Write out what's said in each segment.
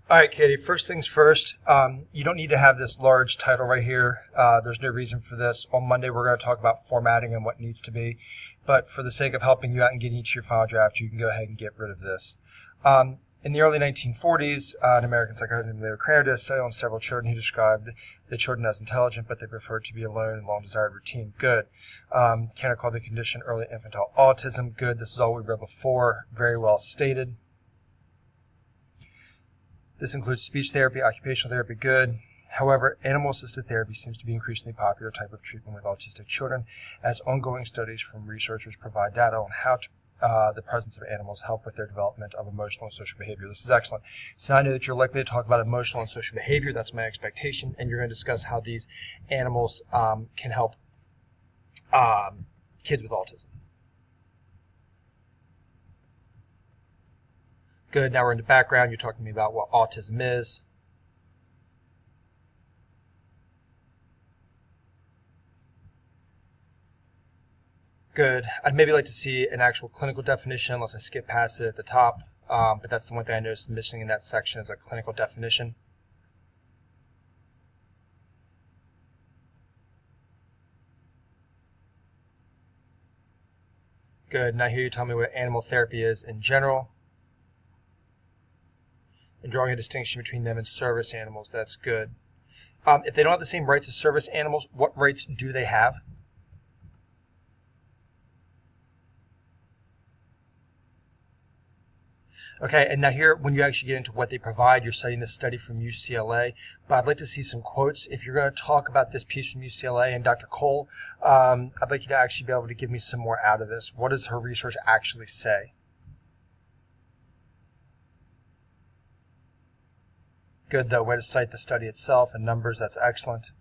All right, Katie, first things first, you don't need to have this large title right here. There's no reason for this. On Monday, we're going to talk about formatting and what needs to be. But for the sake of helping you out and getting to your final draft, you can go ahead and get rid of this. In the early 1940s, an American psychiatrist named Larry Kramer did a study on several children. He described the children as intelligent, but they preferred to be alone and long-desired routine. Good. Kramer called the condition early infantile autism. Good. This is all we read before. Very well stated. This includes speech therapy, occupational therapy. Good. However, animal-assisted therapy seems to be an increasingly popular type of treatment with autistic children, as ongoing studies from researchers provide data on how the presence of animals help with their development of emotional and social behavior. This is excellent. So now I know that you're likely to talk about emotional and social behavior. That's my expectation. And you're going to discuss how these animals can help kids with autism. Good. Now we're in the background. You're talking to me about what autism is. Good. I'd maybe like to see an actual clinical definition, unless I skip past it at the top. But that's the one thing I noticed missing in that section is a clinical definition. Good. Now here you tell me what animal therapy is in general. And drawing a distinction between them and service animals. That's good. If they don't have the same rights as service animals, what rights do they have? Okay, and now here, when you actually get into what they provide, you're citing this study from UCLA, but I'd like to see some quotes. If you're going to talk about this piece from UCLA and Dr. Cole, I'd like you to actually be able to give me some more out of this. What does her research actually say? Good, though. Way to cite the study itself and numbers. That's excellent.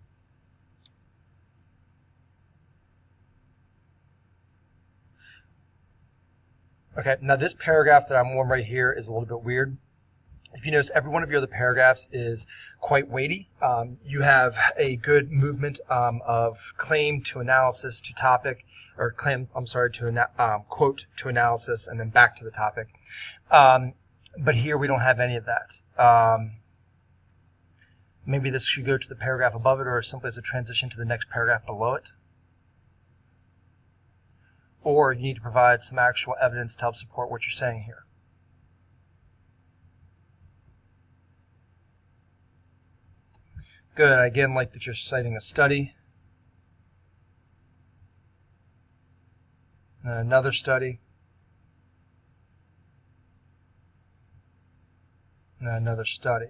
Okay, now this paragraph that I'm on right here is a little bit weird. If you notice, every one of your other paragraphs is quite weighty. You have a good movement of claim to analysis to topic, or claim, to quote to analysis, and then back to the topic. But here we don't have any of that. Maybe this should go to the paragraph above it, or simply as a transition to the next paragraph below it. Or you need to provide some actual evidence to help support what you're saying here. Good. I again like that you're citing a study. Another study. Another study.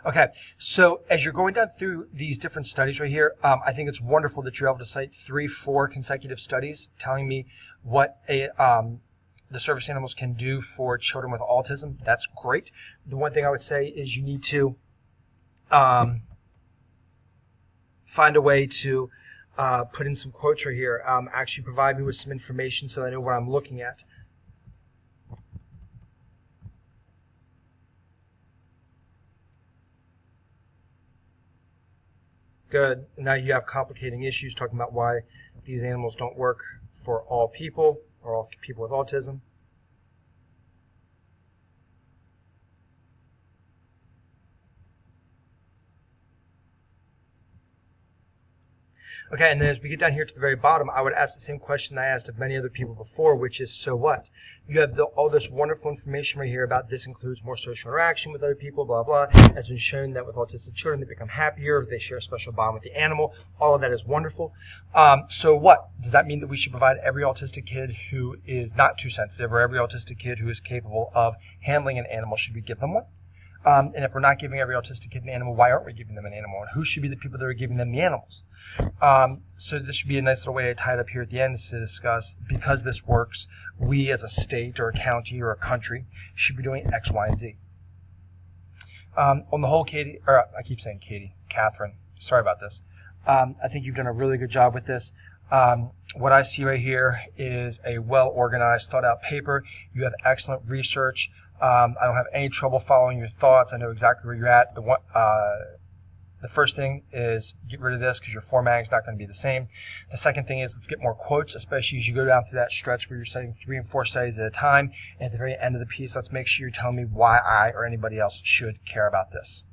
Okay, so as you're going down through these different studies right here, I think it's wonderful that you're able to cite 3-4 consecutive studies telling me what the service animals can do for children with autism. That's great. The one thing I would say is you need to find a way to put in some quotes right here. Actually provide me with some information so I know what I'm looking at. Good. Now you have complicating issues talking about why these animals don't work for all people or all people with autism. Okay, and then as we get down here to the very bottom, I would ask the same question I asked of many other people before, which is, so what? You have all this wonderful information right here about this includes more social interaction with other people, blah, blah. It has been shown that with autistic children, they become happier, they share a special bond with the animal. All of that is wonderful. So what? Does that mean that we should provide every autistic kid who is not too sensitive or every autistic kid who is capable of handling an animal, should we give them one? And if we're not giving every autistic kid an animal, why aren't we giving them an animal? And who should be the people that are giving them the animals? So this should be a nice little way to tie it up here at the end to discuss, because this works, we as a state or a county or a country should be doing X, Y, and Z. On the whole, Katie, or I keep saying Katie, Catherine, sorry about this. I think you've done a really good job with this. What I see right here is a well-organized, thought-out paper. You have excellent research. I don't have any trouble following your thoughts. I know exactly where you're at. The first thing is get rid of this because your formatting is not going to be the same. The second thing is let's get more quotes, especially as you go down through that stretch where you're studying 3 and 4 studies at a time. And at the very end of the piece, let's make sure you're telling me why I or anybody else should care about this.